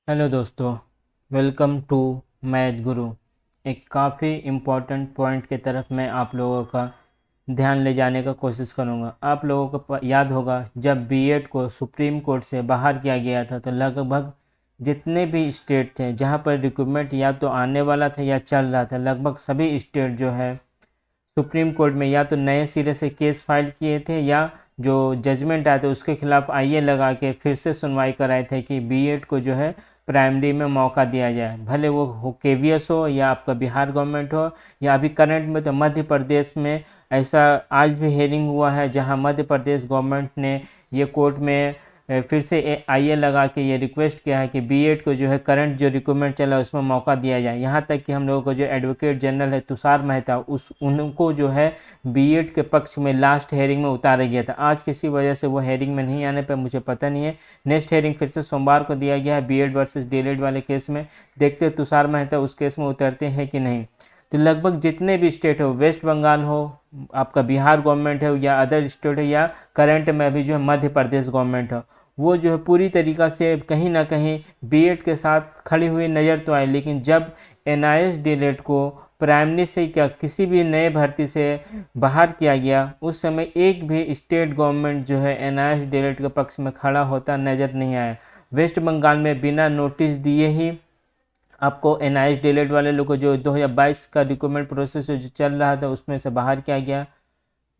Hello दोस्तों, welcome to math गुरु। एक काफ़ी इम्पोर्टेंट पॉइंट की तरफ मैं आप लोगों का ध्यान ले जाने का कोशिश करूंगा। आप लोगों को याद होगा, जब बीएड को सुप्रीम कोर्ट से बाहर किया गया था तो लगभग जितने भी स्टेट थे जहां पर रिक्रूटमेंट या तो आने वाला था या चल रहा था, लगभग सभी स्टेट जो है सुप्रीम कोर्ट में या तो नए सिरे से केस फाइल किए थे या जो जजमेंट आया था उसके खिलाफ आईए लगा के फिर से सुनवाई कराए थे कि बीएड को जो है प्राइमरी में मौका दिया जाए। भले वो हो केवीएस हो या आपका बिहार गवर्नमेंट हो या अभी करंट में तो मध्य प्रदेश में ऐसा आज भी हेयरिंग हुआ है जहां मध्य प्रदेश गवर्नमेंट ने ये कोर्ट में फिर से आईए लगा के ये रिक्वेस्ट किया है कि बीएड को जो है करंट जो रिक्रूटमेंट चला है उसमें मौका दिया जाए। यहाँ तक कि हम लोगों को जो एडवोकेट जनरल है तुषार मेहता उनको जो है बीएड के पक्ष में लास्ट हेयरिंग में उतारा गया था। आज किसी वजह से वो हेयरिंग में नहीं आने पर मुझे पता नहीं है। नेक्स्ट हेयरिंग फिर से सोमवार को दिया गया है बीएड वर्सेस डीएलएड वाले केस में। देखते हैं तुषार मेहता उस केस में उतरते हैं कि नहीं। तो लगभग जितने भी स्टेट हो, वेस्ट बंगाल हो, आपका बिहार गवर्नमेंट है या अदर स्टेट है या करंट में अभी जो है मध्य प्रदेश गवर्नमेंट हो, वो जो है पूरी तरीक़ा से कहीं ना कहीं बीएड के साथ खड़ी हुई नज़र तो आई। लेकिन जब एनआईएस डीएलएड को प्राइमरी से क्या किसी भी नए भर्ती से बाहर किया गया, उस समय एक भी स्टेट गवर्नमेंट जो है एनआईएस डीएलएड के पक्ष में खड़ा होता नज़र नहीं आया। वेस्ट बंगाल में बिना नोटिस दिए ही आपको एनआईएस डीएलएड वाले लोग को जो 2022 का रिक्रूटमेंट प्रोसेस जो चल रहा था उसमें से बाहर किया गया।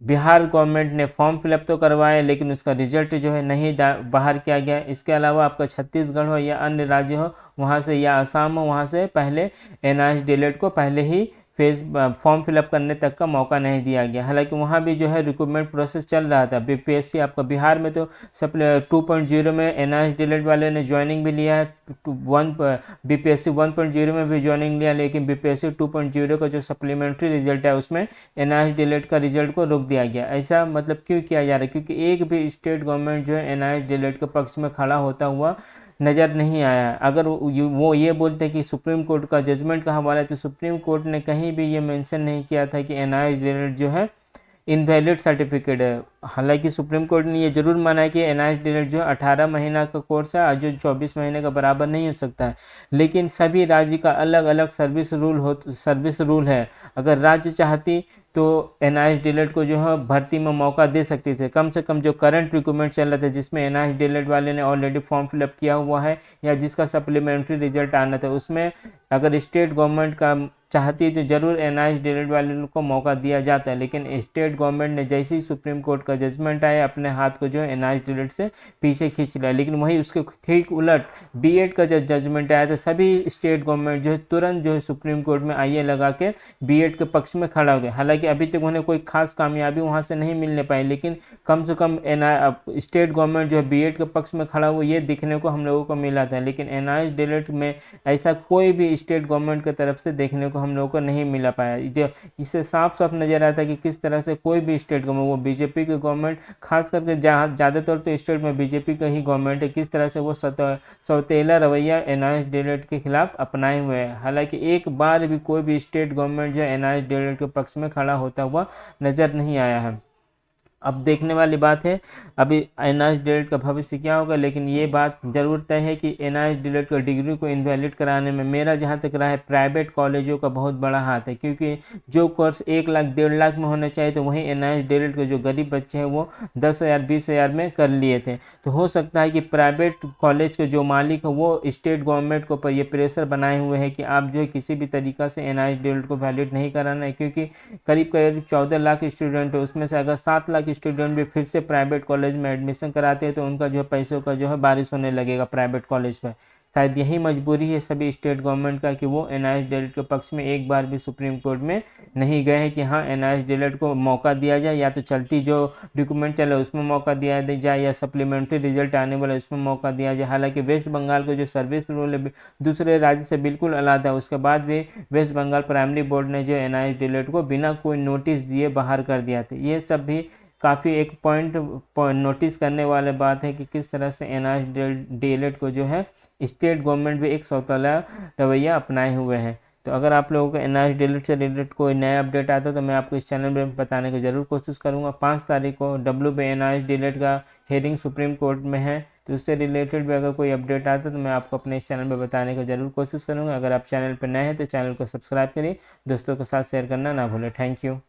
बिहार गवर्नमेंट ने फॉर्म फिलअप तो करवाया लेकिन उसका रिजल्ट जो है नहीं बाहर किया गया। इसके अलावा आपका छत्तीसगढ़ हो या अन्य राज्य हो वहाँ से या असम हो, वहाँ से पहले एनआईएस डीएलएड को पहले ही फॉर्म फिलअप करने तक का मौका नहीं दिया गया। हालांकि वहाँ भी जो है रिक्रूटमेंट प्रोसेस चल रहा था। बीपीएससी आपका बिहार में तो सब 2.0 में एनआईएस डीएलएड वाले ने ज्वाइनिंग भी लिया है। बीपीएससी 1.0 में भी ज्वाइनिंग लिया, लेकिन बीपीएससी 2.0 का जो सप्लीमेंट्री रिजल्ट है उसमें एनआईएस डीएलएड का रिजल्ट को रोक दिया गया। ऐसा मतलब क्यों किया जा रहा है? क्योंकि एक भी स्टेट गवर्नमेंट जो है एनआईएस डीएलएड के पक्ष में खड़ा होता हुआ नज़र नहीं आया। अगर वो ये बोलते हैं कि सुप्रीम कोर्ट का जजमेंट का हवाला है, तो सुप्रीम कोर्ट ने कहीं भी ये मेंशन नहीं किया था कि एनआईएस डीएलएड जो है इनवैलिड सर्टिफिकेट है। हालांकि सुप्रीम कोर्ट ने ये जरूर माना है कि एनआईएस डीएलएड जो है 18 महीना का कोर्स है, जो 24 महीने का बराबर नहीं हो सकता है। लेकिन सभी राज्य का अलग अलग सर्विस रूल है। अगर राज्य चाहती तो एनआईएस डीएलएड को जो है भर्ती में मौका दे सकते थे। कम से कम जो करंट रिक्रूटमेंट चल रहा था जिसमें एनआईएस डीएलएड वाले ने ऑलरेडी फॉर्म फिलअप किया हुआ है या जिसका सप्लीमेंट्री रिजल्ट आना था, उसमें अगर स्टेट गवर्नमेंट का चाहती तो जरूर एनआईएस डीएलएड वाले को मौका दिया जाता है। लेकिन स्टेट गवर्नमेंट ने जैसे ही सुप्रीम कोर्ट का जजमेंट आया अपने हाथ को जो है एनआईएस डीएलएड से पीछे खींच लिया। लेकिन वही उसके ठीक उलट बीएड का जब जजमेंट आया था सभी स्टेट गवर्नमेंट जो है तुरंत जो है सुप्रीम कोर्ट में आईए लगा के बीएड के पक्ष में खड़ा हो गया। हालांकि अभी तक उन्हें कोई खास कामयाबी वहाँ से नहीं मिलने पाई, लेकिन कम से कम स्टेट गवर्नमेंट जो है बीएड के पक्ष में खड़ा हुआ ये दिखने को हम लोगों को मिला था। लेकिन एनआईएस डीएलएड में ऐसा कोई भी स्टेट गवर्नमेंट की तरफ से देखने को हम लोगों को नहीं मिला पाया। इससे साफ साफ नजर आता है कि किस तरह से कोई भी स्टेट गवर्नमेंट, वो बीजेपी की गवर्नमेंट खास करके ज़्यादातर तो स्टेट में बीजेपी का ही गवर्नमेंट है, किस तरह से वो सौतेला रवैया एनआईएस डीएलएड के खिलाफ अपनाए हुए हैं। हालांकि एक बार भी कोई भी स्टेट गवर्नमेंट जो है एनआईएस डीएलएड के पक्ष में खड़ा होता हुआ नजर नहीं आया है। अब देखने वाली बात है अभी एनआईएस डीएलएड का भविष्य क्या होगा। लेकिन ये बात जरूर तय है कि एनआईएस डीएलएड का डिग्री को इनवैलिड कराने में मेरा जहाँ तक रहा है प्राइवेट कॉलेजों का बहुत बड़ा हाथ है। क्योंकि जो कोर्स 1 लाख 1.5 लाख में होना चाहिए तो वहीं एनआईएस डीएलएड के जो गरीब बच्चे हैं वो 10,000 20,000 में कर लिए थे। तो हो सकता है कि प्राइवेट कॉलेज के जो मालिक है वो स्टेट गवर्नमेंट को पर ये प्रेशर बनाए हुए हैं कि आप जो है किसी भी तरीक़ा से एनआईएस डीएलएड को वैलिड नहीं कराना है। क्योंकि करीब करीब 14 लाख स्टूडेंट है, उसमें से अगर 7 लाख स्टूडेंट भी फिर से प्राइवेट कॉलेज में एडमिशन कराते हैं तो उनका जो है पैसों का जो है बारिश होने लगेगा प्राइवेट कॉलेज में। शायद यही मजबूरी है सभी स्टेट गवर्नमेंट का कि वो एनआईएस डीएलएड के पक्ष में एक बार भी सुप्रीम कोर्ट में नहीं गए हैं कि हाँ एनआईएस डीएलएड को मौका दिया जाए, या तो चलती जो रिक्रूटमेंट चले उसमें मौका दिया जाए या सप्लीमेंट्री रिजल्ट आने वाला उसमें मौका दिया जाए। हालांकि वेस्ट बंगाल का जो सर्विस रूल है दूसरे राज्य से बिल्कुल अलग है, उसके बाद भी वेस्ट बंगाल प्राइमरी बोर्ड ने जो एनआईएस डीएलएड को बिना कोई नोटिस दिए बाहर कर दिया था। ये सब भी काफ़ी एक पॉइंट नोटिस करने वाले बात है कि किस तरह से एनआईएस डीएलएड को जो है स्टेट गवर्नमेंट भी एक सौतेला रवैया अपनाए हुए हैं। तो अगर आप लोगों को एनआईएस डीएलएड से रिलेटेड कोई नया अपडेट आता है तो मैं आपको इस चैनल में बताने की ज़रूर कोशिश करूँगा। 5 तारीख को WBA एनआईएस डीएलएड का हेयरिंग सुप्रीम कोर्ट में है। तो उससे रिलेटेड भी अगर कोई अपडेट आता है तो मैं आपको अपने इस चैनल पर बताने की ज़रूर कोशिश करूँगा। अगर आप चैनल पर नए हैं तो चैनल को सब्सक्राइब करिए, दोस्तों के साथ शेयर करना ना भूलें। Thank you.